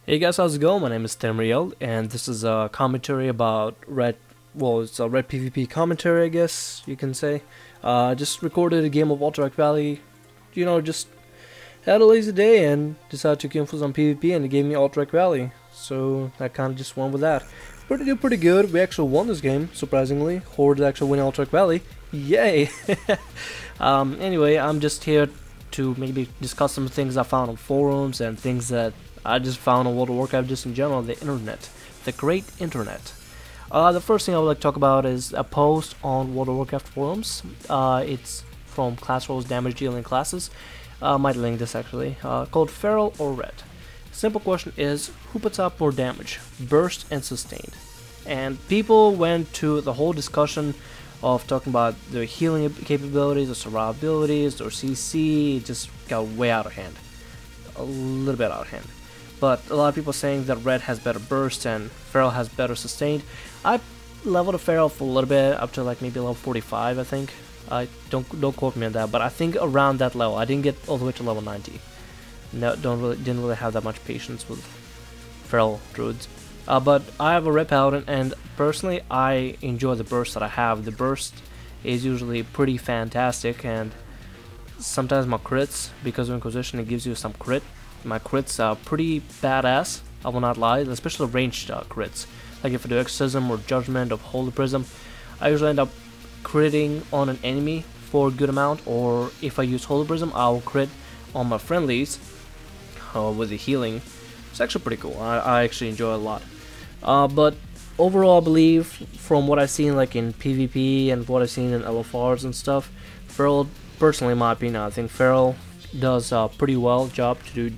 Hey guys, how's it going? My name is Temriel, and this is a commentary about Red. Well, it's a Red PvP commentary, I guess you can say. Just recorded a game of Alterac Valley. Just had a lazy day and decided to game for some PvP, and it gave me Alterac Valley. So I kind of just went with that. Pretty good. We actually won this game, surprisingly. Horde actually win Alterac Valley. Yay! Anyway, I'm just here to maybe discuss some things I found on forums and things that I just found on World of Warcraft just in general, the internet, the great internet. The first thing I would like to talk about is a post on World of Warcraft forums. It's from class roles damage dealing classes. Might link this actually, called Feral or Red. Simple question is, who puts up more damage, burst and sustained? And people went to the whole discussion of talking about their healing capabilities, their survivabilities, their CC. It just got way out of hand, a little bit out of hand. But a lot of people saying that Red has better burst and Feral has better sustained. I leveled a Feral for a little bit, up to like maybe level 45, I think. I don't quote me on that, but I think around that level. I didn't get all the way to level 90. No, didn't really have that much patience with Feral druids. But I have a Red Paladin, and personally, I enjoy the burst that I have. The burst is usually pretty fantastic, and sometimes my crits, because of Inquisition, it gives you some crit. My crits are pretty badass, I will not lie, especially ranged crits. Like if I do Exorcism or Judgment of Holy Prism, I usually end up critting on an enemy for a good amount, or if I use Holy Prism, I'll crit on my friendlies with the healing. It's actually pretty cool. I actually enjoy it a lot. But overall, I believe, from what I've seen like in PvP and what I've seen in LFRs and stuff, Feral, personally in my opinion, I think Feral does a pretty well job to do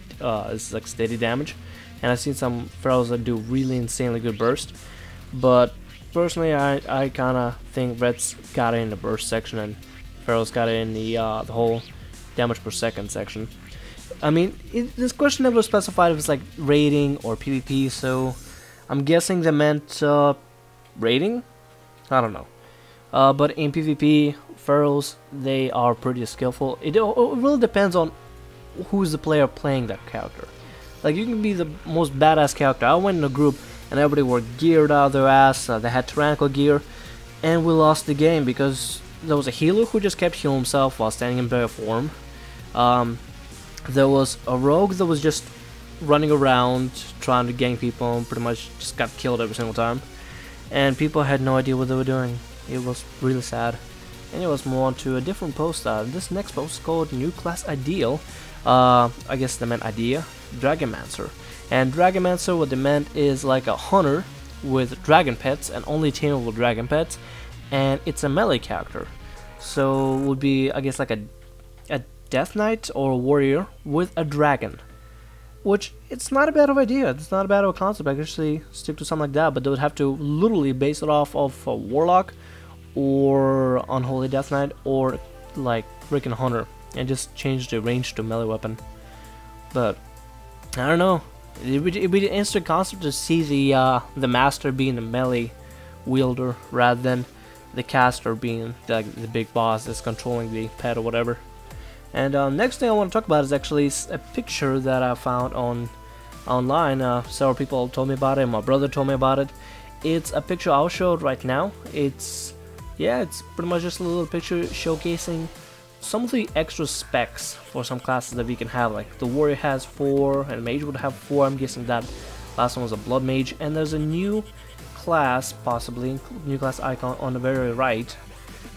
is like steady damage, and I've seen some Ferals that do really insanely good burst, but personally I kinda think Red's got it in the burst section and Feral's got it in the whole damage per second section. I mean, this question never specified if it's like rating or PvP, so I'm guessing they meant rating? I don't know. But in PvP, Ferals, they are pretty skillful. It really depends on who's the player playing that character. Like, you can be the most badass character. I went in a group and everybody were geared out of their ass. They had tyrannical gear, and we lost the game because there was a healer who just kept healing himself while standing in bear form. There was a rogue that was just running around trying to gang people and pretty much just got killed every single time. And people had no idea what they were doing. It was really sad. Anyway, let's move on to a different post. This next post is called New Class Ideal. I guess they meant idea. Dragonmancer. And Dragonmancer, what they meant is like a hunter with dragon pets and only tameable dragon pets. And it's a melee character. So it would be, I guess, like a death knight or a warrior with a dragon. Which, it's not a bad of idea. It's not a bad of a concept. I could actually stick to something like that. But they would have to literally base it off of a warlock, or Unholy Death Knight, or like freaking Hunter, and just change the range to melee weapon. But I don't know. It'd be an interesting concept to see the master being the melee wielder rather than the caster being the big boss that's controlling the pet or whatever. And next thing I want to talk about is actually a picture that I found online. Several people told me about it. My brother told me about it. It's a picture I'll show it right now. It's pretty much just a little picture showcasing some of the extra specs for some classes that we can have. Like the warrior has 4, and mage would have 4. I'm guessing that last one was a blood mage. And there's a new class, possibly new class icon on the very right.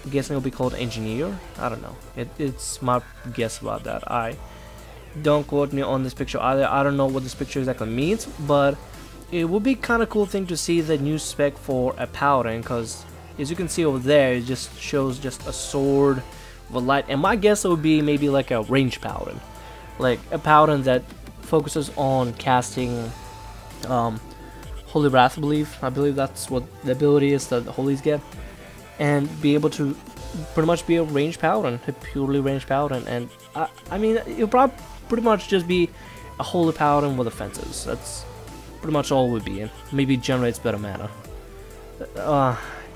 I'm guessing it'll be called engineer. I don't know. It's my guess about that. I don't quote me on this picture either. I don't know what this picture exactly means, but it would be kind of cool thing to see the new spec for a paladin, because as you can see over there, it just shows just a sword with light, and my guess it would be maybe like a ranged paladin, like a paladin that focuses on casting Holy Wrath. I believe that's what the ability is that the holies get, and be able to pretty much be a ranged paladin, a purely ranged paladin. And I mean, it'll probably pretty much just be a holy paladin with offenses. That's pretty much all it would be, and maybe generates better mana.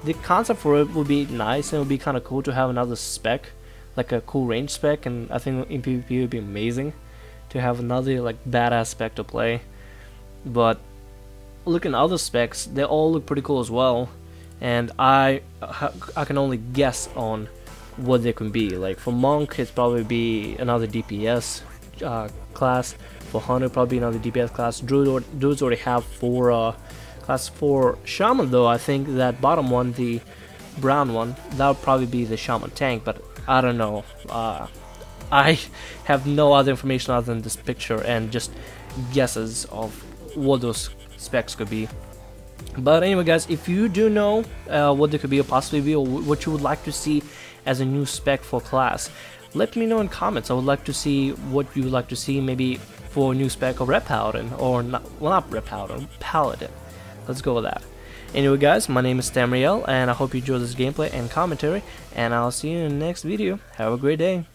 The concept for it would be nice, and it would be kind of cool to have another spec, like a cool range spec, and I think in PvP it would be amazing to have another like badass spec to play. but looking at other specs, they all look pretty cool as well, and I can only guess on what they can be. Like for Monk, it's probably be another DPS class. For Hunter, probably another DPS class. Druids already have 4 class 4 Shaman, though. I think that bottom one, the brown one, that would probably be the Shaman tank, but I don't know. I have no other information other than this picture and just guesses of what those specs could be. But anyway, guys, if you do know what they could be or possibly be, or what you would like to see as a new spec for class, let me know in comments. I would like to see what you would like to see, maybe for a new spec of Red Paladin, or not Red Paladin, Paladin. Let's go with that. Anyway, guys, my name is Tamriel, and I hope you enjoyed this gameplay and commentary, and I'll see you in the next video. Have a great day.